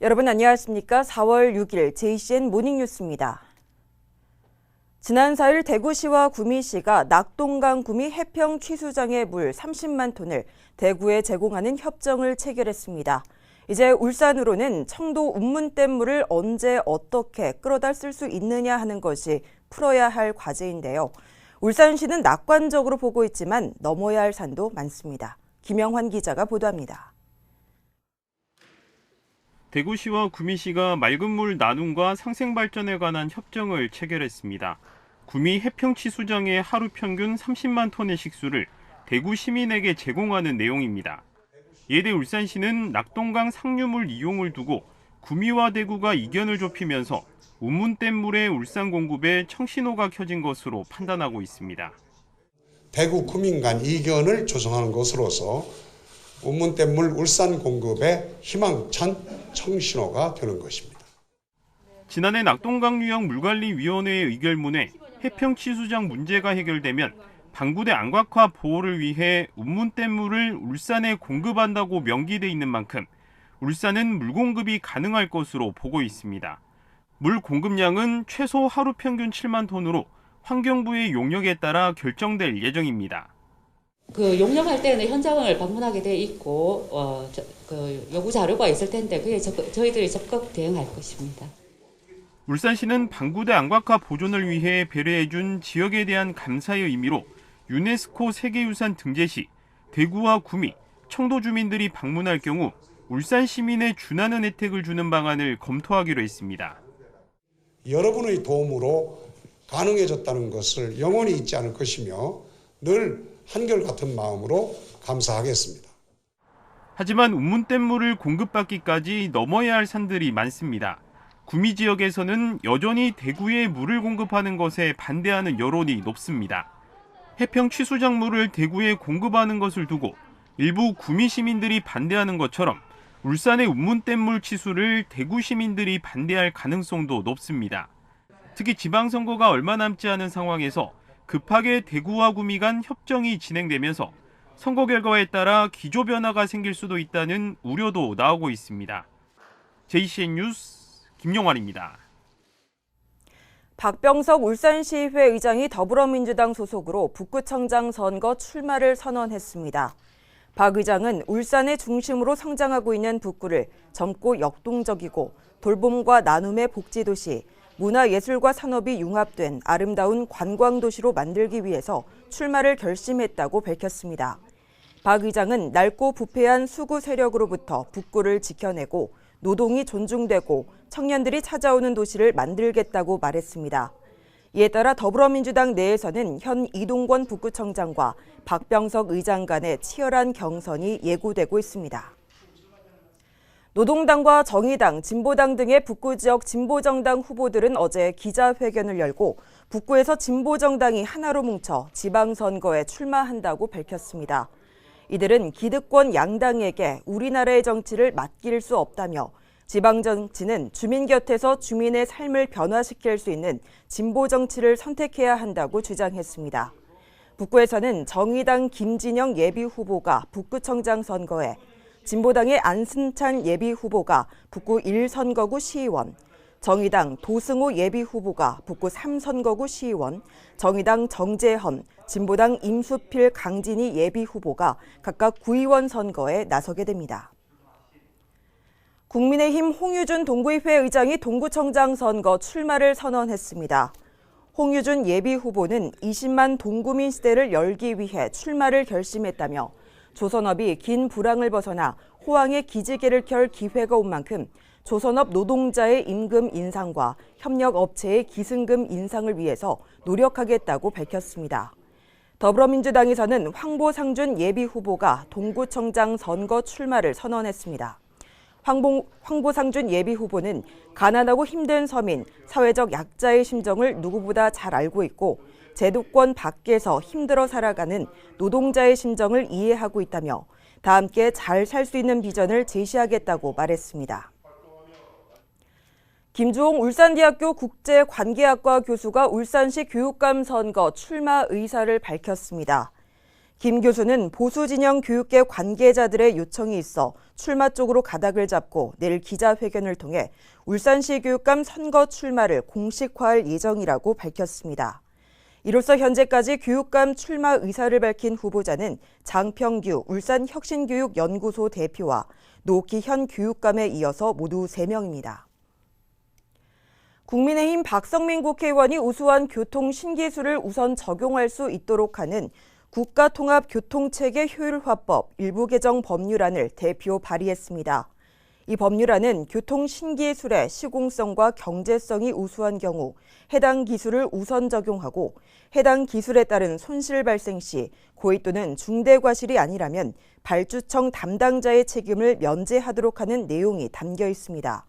여러분 안녕하십니까? 4월 6일 JCN 모닝뉴스입니다. 지난 4일 대구시와 구미시가 낙동강 구미 해평 취수장의 물 30만 톤을 대구에 제공하는 협정을 체결했습니다. 이제 울산으로는 청도 운문댐 물을 언제 어떻게 끌어다 쓸 수 있느냐 하는 것이 풀어야 할 과제인데요. 울산시는 낙관적으로 보고 있지만 넘어야 할 산도 많습니다. 김영환 기자가 보도합니다. 대구시와 구미시가 맑은 물 나눔과 상생발전에 관한 협정을 체결했습니다. 구미 해평취수장의 하루 평균 30만 톤의 식수를 대구 시민에게 제공하는 내용입니다. 이에 대해 울산시는 낙동강 상류물 이용을 두고 구미와 대구가 이견을 좁히면서 운문댐 물의 울산 공급에 청신호가 켜진 것으로 판단하고 있습니다. 대구 구민 간 이견을 조성하는 것으로서 운문댐 물 울산 공급에 희망찬 청신호가 되는 것입니다. 지난해 낙동강 유형 물관리위원회의 의결문에 해평취수장 문제가 해결되면 방부대 안곽화 보호를 위해 운문댐 물을 울산에 공급한다고 명기돼 있는 만큼 울산은 물 공급이 가능할 것으로 보고 있습니다. 물 공급량은 최소 하루 평균 7만 톤으로 환경부의 용역에 따라 결정될 예정입니다. 용역할 때는 현장을 방문하게 돼 있고 요구 자료가 있을 텐데 그게 저희들이 적극 대응할 것입니다. 울산시는 방부대 안곽화 보존을 위해 배려해준 지역에 대한 감사의 의미로 유네스코 세계유산 등재 시 대구와 구미, 청도 주민들이 방문할 경우 울산 시민에 준하는 혜택을 주는 방안을 검토하기로 했습니다. 여러분의 도움으로 가능해졌다는 것을 영원히 잊지 않을 것이며 늘 한결같은 마음으로 감사하겠습니다. 하지만 운문댐 물을 공급받기까지 넘어야 할 산들이 많습니다. 구미 지역에서는 여전히 대구에 물을 공급하는 것에 반대하는 여론이 높습니다. 해평 취수장 물을 대구에 공급하는 것을 두고 일부 구미 시민들이 반대하는 것처럼 울산의 운문댐 물 취수를 대구 시민들이 반대할 가능성도 높습니다. 특히 지방선거가 얼마 남지 않은 상황에서 급하게 대구와 구미 간 협정이 진행되면서 선거 결과에 따라 기조 변화가 생길 수도 있다는 우려도 나오고 있습니다. JCN 뉴스 김용환입니다. 박병석 울산시의회 의장이 더불어민주당 소속으로 북구청장 선거 출마를 선언했습니다. 박 의장은 울산의 중심으로 성장하고 있는 북구를 젊고 역동적이고 돌봄과 나눔의 복지도시, 문화예술과 산업이 융합된 아름다운 관광도시로 만들기 위해서 출마를 결심했다고 밝혔습니다. 박 의장은 낡고 부패한 수구 세력으로부터 북구를 지켜내고 노동이 존중되고 청년들이 찾아오는 도시를 만들겠다고 말했습니다. 이에 따라 더불어민주당 내에서는 현 이동권 북구청장과 박병석 의장 간의 치열한 경선이 예고되고 있습니다. 노동당과 정의당, 진보당 등의 북구 지역 진보정당 후보들은 어제 기자회견을 열고 북구에서 진보정당이 하나로 뭉쳐 지방선거에 출마한다고 밝혔습니다. 이들은 기득권 양당에게 우리나라의 정치를 맡길 수 없다며 지방정치는 주민 곁에서 주민의 삶을 변화시킬 수 있는 진보정치를 선택해야 한다고 주장했습니다. 북구에서는 정의당 김진영 예비후보가 북구청장 선거에, 진보당의 안승찬 예비후보가 북구 1선거구 시의원, 정의당 도승호 예비후보가 북구 3선거구 시의원, 정의당 정재헌, 진보당 임수필 강진희 예비후보가 각각 구의원 선거에 나서게 됩니다. 국민의힘 홍유준 동구의회 의장이 동구청장 선거 출마를 선언했습니다. 홍유준 예비후보는 20만 동구민 시대를 열기 위해 출마를 결심했다며 조선업이 긴 불황을 벗어나 호황의 기지개를 켤 기회가 온 만큼 조선업 노동자의 임금 인상과 협력업체의 기승금 인상을 위해서 노력하겠다고 밝혔습니다. 더불어민주당에서는 황보상준 예비후보가 동구청장 선거 출마를 선언했습니다. 황보상준 예비후보는 가난하고 힘든 서민, 사회적 약자의 심정을 누구보다 잘 알고 있고 제도권 밖에서 힘들어 살아가는 노동자의 심정을 이해하고 있다며 다 함께 잘 살 수 있는 비전을 제시하겠다고 말했습니다. 김주홍 울산대학교 국제관계학과 교수가 울산시 교육감 선거 출마 의사를 밝혔습니다. 김 교수는 보수 진영 교육계 관계자들의 요청이 있어 출마 쪽으로 가닥을 잡고 내일 기자회견을 통해 울산시 교육감 선거 출마를 공식화할 예정이라고 밝혔습니다. 이로써 현재까지 교육감 출마 의사를 밝힌 후보자는 장평규 울산혁신교육연구소 대표와 노기현 교육감에 이어서 모두 3명입니다. 국민의힘 박성민 국회의원이 우수한 교통 신기술을 우선 적용할 수 있도록 하는 국가통합교통체계 효율화법 일부 개정 법률안을 대표 발의했습니다. 이 법률안은 교통 신기술의 시공성과 경제성이 우수한 경우 해당 기술을 우선 적용하고 해당 기술에 따른 손실 발생 시 고의 또는 중대 과실이 아니라면 발주청 담당자의 책임을 면제하도록 하는 내용이 담겨 있습니다.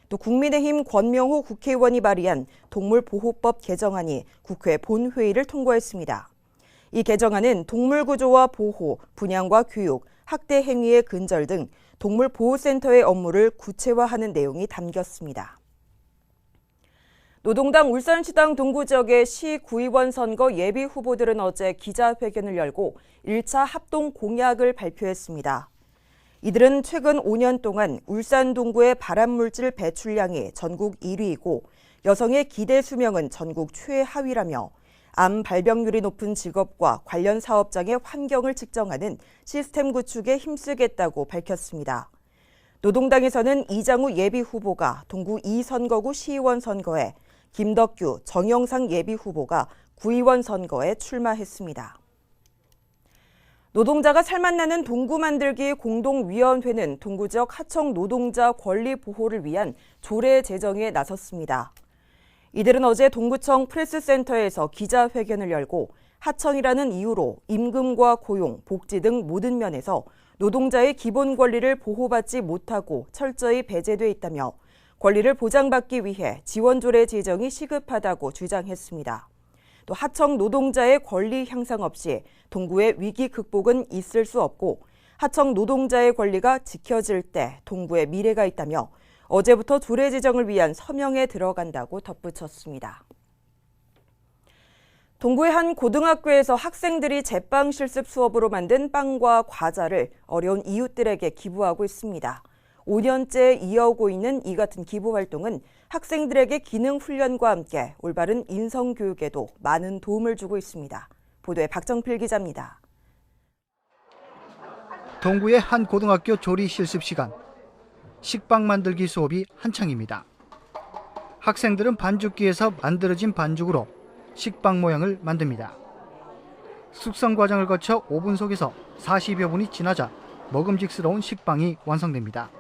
또 국민의힘 권명호 국회의원이 발의한 동물보호법 개정안이 국회 본회의를 통과했습니다. 이 개정안은 동물 구조와 보호, 분양과 교육, 학대 행위의 근절 등 동물보호센터의 업무를 구체화하는 내용이 담겼습니다. 노동당 울산시당 동구 지역의 시구의원 선거 예비 후보들은 어제 기자회견을 열고 1차 합동 공약을 발표했습니다. 이들은 최근 5년 동안 울산 동구의 발암물질 배출량이 전국 1위이고 여성의 기대 수명은 전국 최하위라며 암 발병률이 높은 직업과 관련 사업장의 환경을 측정하는 시스템 구축에 힘쓰겠다고 밝혔습니다. 노동당에서는 이장우 예비 후보가 동구 2선거구 시의원 선거에, 김덕규, 정영상 예비 후보가 구의원 선거에 출마했습니다. 노동자가 살맛나는 동구 만들기 공동위원회는 동구 지역 하청 노동자 권리 보호를 위한 조례 제정에 나섰습니다. 이들은 어제 동구청 프레스센터에서 기자회견을 열고 하청이라는 이유로 임금과 고용, 복지 등 모든 면에서 노동자의 기본 권리를 보호받지 못하고 철저히 배제돼 있다며 권리를 보장받기 위해 지원조례 제정이 시급하다고 주장했습니다. 또 하청 노동자의 권리 향상 없이 동구의 위기 극복은 있을 수 없고 하청 노동자의 권리가 지켜질 때 동구의 미래가 있다며 어제부터 조례 제정을 위한 서명에 들어간다고 덧붙였습니다. 동구의 한 고등학교에서 학생들이 제빵 실습 수업으로 만든 빵과 과자를 어려운 이웃들에게 기부하고 있습니다. 5년째 이어오고 있는 이 같은 기부 활동은 학생들에게 기능 훈련과 함께 올바른 인성 교육에도 많은 도움을 주고 있습니다. 보도에 박정필 기자입니다. 동구의 한 고등학교 조리 실습 시간. 식빵 만들기 수업이 한창입니다. 학생들은 반죽기에서 만들어진 반죽으로 식빵 모양을 만듭니다. 숙성 과정을 거쳐 오븐 속에서 40여 분이 지나자 먹음직스러운 식빵이 완성됩니다.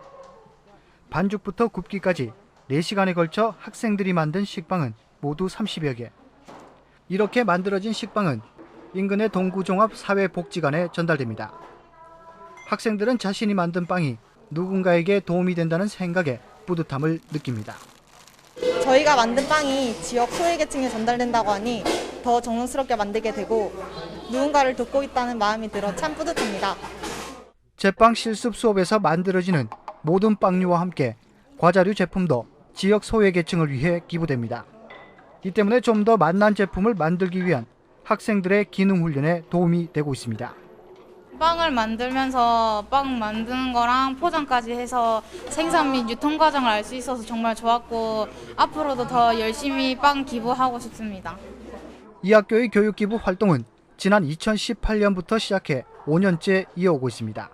반죽부터 굽기까지 4시간에 걸쳐 학생들이 만든 식빵은 모두 30여 개. 이렇게 만들어진 식빵은 인근의 동구종합사회복지관에 전달됩니다. 학생들은 자신이 만든 빵이 누군가에게 도움이 된다는 생각에 뿌듯함을 느낍니다. 저희가 만든 빵이 지역 소외계층에 전달된다고 하니 더 정성스럽게 만들게 되고 누군가를 돕고 있다는 마음이 들어 참 뿌듯합니다. 제빵 실습 수업에서 만들어지는 모든 빵류와 함께 과자류 제품도 지역 소외계층을 위해 기부됩니다. 이 때문에 좀 더 맛난 제품을 만들기 위한 학생들의 기능 훈련에 도움이 되고 있습니다. 빵을 만들면서 빵 만드는 거랑 포장까지 해서 생산 및 유통 과정을 알 수 있어서 정말 좋았고 앞으로도 더 열심히 빵 기부하고 싶습니다. 이 학교의 교육 기부 활동은 지난 2018년부터 시작해 5년째 이어오고 있습니다.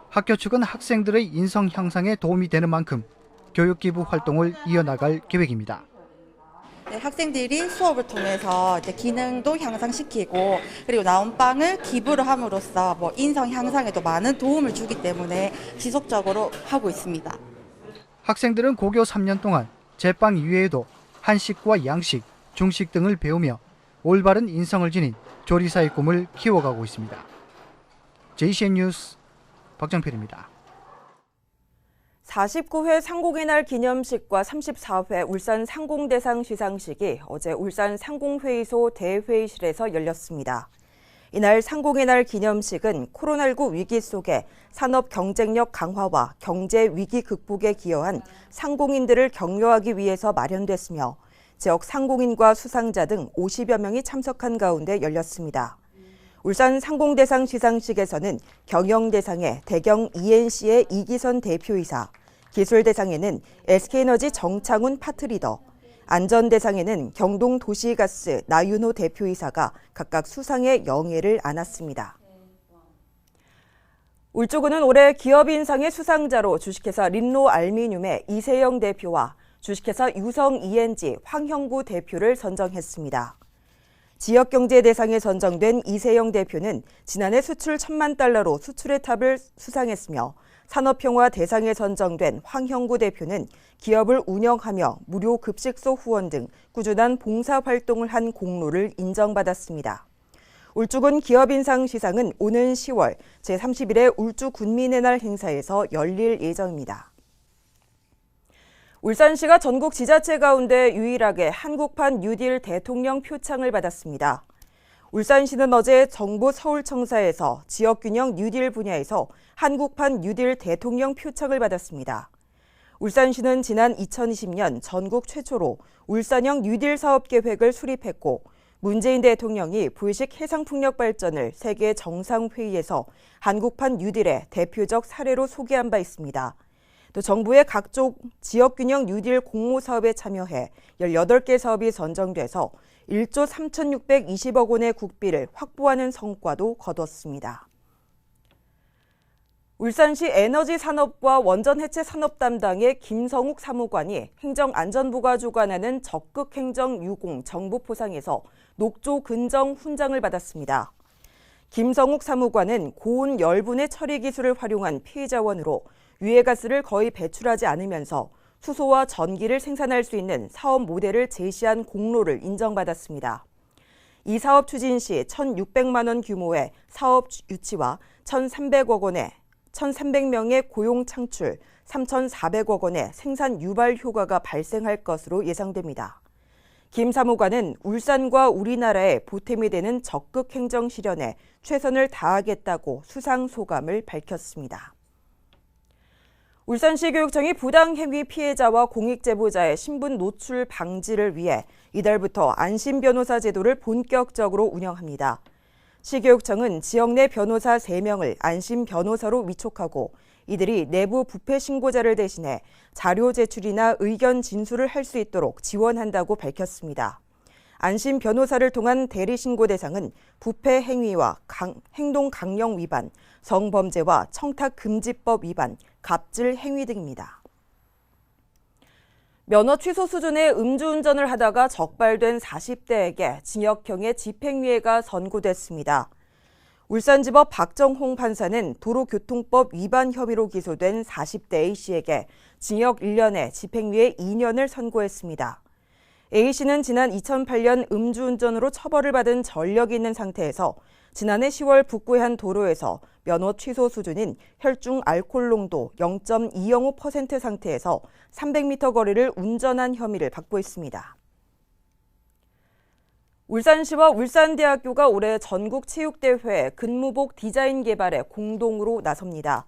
학교 측은 학생들의 인성 향상에 도움이 되는 만큼 교육 기부 활동을 이어나갈 계획입니다. 네, 학생들이 수업을 통해서 이제 기능도 향상시키고 그리고 나온 빵을 기부를 함으로써 인성 향상에도 많은 도움을 주기 때문에 지속적으로 하고 있습니다. 학생들은 고교 3년 동안 제빵 이외에도 한식과 양식, 중식 등을 배우며 올바른 인성을 지닌 조리사의 꿈을 키워가고 있습니다. JCN 뉴스 박정필입니다. 49회 상공의 날 기념식과 34회 울산 상공대상 시상식이 어제 울산 상공회의소 대회의실에서 열렸습니다. 이날 상공의 날 기념식은 코로나19 위기 속에 산업 경쟁력 강화와 경제 위기 극복에 기여한 상공인들을 격려하기 위해서 마련됐으며 지역 상공인과 수상자 등 50여 명이 참석한 가운데 열렸습니다. 울산 상공대상 시상식에서는 경영대상에 대경 ENC의 이기선 대표이사, 기술대상에는 SK에너지 정창훈 파트리더, 안전대상에는 경동도시가스 나윤호 대표이사가 각각 수상의 영예를 안았습니다. 울주군은 올해 기업인상의 수상자로 주식회사 린로알미늄의 이세영 대표와 주식회사 유성 황형구 대표를 선정했습니다. 지역경제대상에 선정된 이세영 대표는 지난해 수출 1,000만 달러로 수출의 탑을 수상했으며 산업평화 대상에 선정된 황형구 대표는 기업을 운영하며 무료 급식소 후원 등 꾸준한 봉사활동을 한 공로를 인정받았습니다. 울주군 기업인상 시상은 오는 10월 제31회 울주군민의 날 행사에서 열릴 예정입니다. 울산시가 전국 지자체 가운데 유일하게 한국판 뉴딜 대통령 표창을 받았습니다. 울산시는 어제 정부 서울청사에서 지역균형 뉴딜 분야에서 한국판 뉴딜 대통령 표창을 받았습니다. 울산시는 지난 2020년 전국 최초로 울산형 뉴딜 사업 계획을 수립했고 문재인 대통령이 불식 해상풍력 발전을 세계 정상회의에서 한국판 뉴딜의 대표적 사례로 소개한 바 있습니다. 또 정부의 각종 지역균형 뉴딜 공모 사업에 참여해 18개 사업이 선정돼서 1조 3,620억 원의 국비를 확보하는 성과도 거뒀습니다. 울산시 에너지산업과 원전해체 산업 담당의 김성욱 사무관이 행정안전부가 주관하는 적극행정 유공 정부포상에서 녹조 근정 훈장을 받았습니다. 김성욱 사무관은 고온 열분의 처리 기술을 활용한 피해자원으로 유해가스를 거의 배출하지 않으면서 수소와 전기를 생산할 수 있는 사업 모델을 제시한 공로를 인정받았습니다. 이 사업 추진 시 1,600만 원 규모의 사업 유치와 1,300명의 고용 창출, 3,400억 원의 생산 유발 효과가 발생할 것으로 예상됩니다. 김 사무관은 울산과 우리나라의 보탬이 되는 적극 행정 실현에 최선을 다하겠다고 수상 소감을 밝혔습니다. 울산시 교육청이 부당행위 피해자와 공익제보자의 신분 노출 방지를 위해 이달부터 안심변호사 제도를 본격적으로 운영합니다. 시교육청은 지역 내 변호사 3명을 안심변호사로 위촉하고 이들이 내부 부패 신고자를 대신해 자료 제출이나 의견 진술을 할 수 있도록 지원한다고 밝혔습니다. 안심 변호사를 통한 대리 신고 대상은 부패 행위와 행동 강령 위반, 성범죄와 청탁 금지법 위반, 갑질 행위 등입니다. 면허 취소 수준의 음주운전을 하다가 적발된 40대에게 징역형의 집행유예가 선고됐습니다. 울산지법 박정홍 판사는 도로교통법 위반 혐의로 기소된 40대 A씨에게 징역 1년에 집행유예 2년을 선고했습니다. A씨는 지난 2008년 음주운전으로 처벌을 받은 전력이 있는 상태에서 지난해 10월 북구의 한 도로에서 면허 취소 수준인 혈중 알코올 농도 0.205% 상태에서 300m 거리를 운전한 혐의를 받고 있습니다. 울산시와 울산대학교가 올해 전국체육대회 근무복 디자인 개발에 공동으로 나섭니다.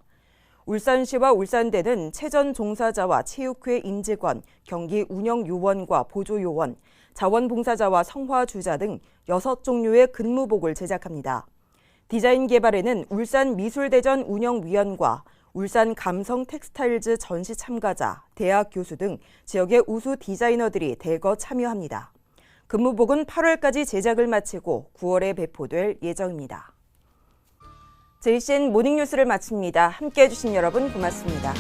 울산시와 울산대는 체전 종사자와 체육회 임직원, 경기 운영요원과 보조요원, 자원봉사자와 성화주자 등 6종류의 근무복을 제작합니다. 디자인 개발에는 울산미술대전 운영위원과 울산 감성 텍스타일즈 전시 참가자, 대학 교수 등 지역의 우수 디자이너들이 대거 참여합니다. 근무복은 8월까지 제작을 마치고 9월에 배포될 예정입니다. JCN 모닝뉴스를 마칩니다. 함께해 주신 여러분 고맙습니다.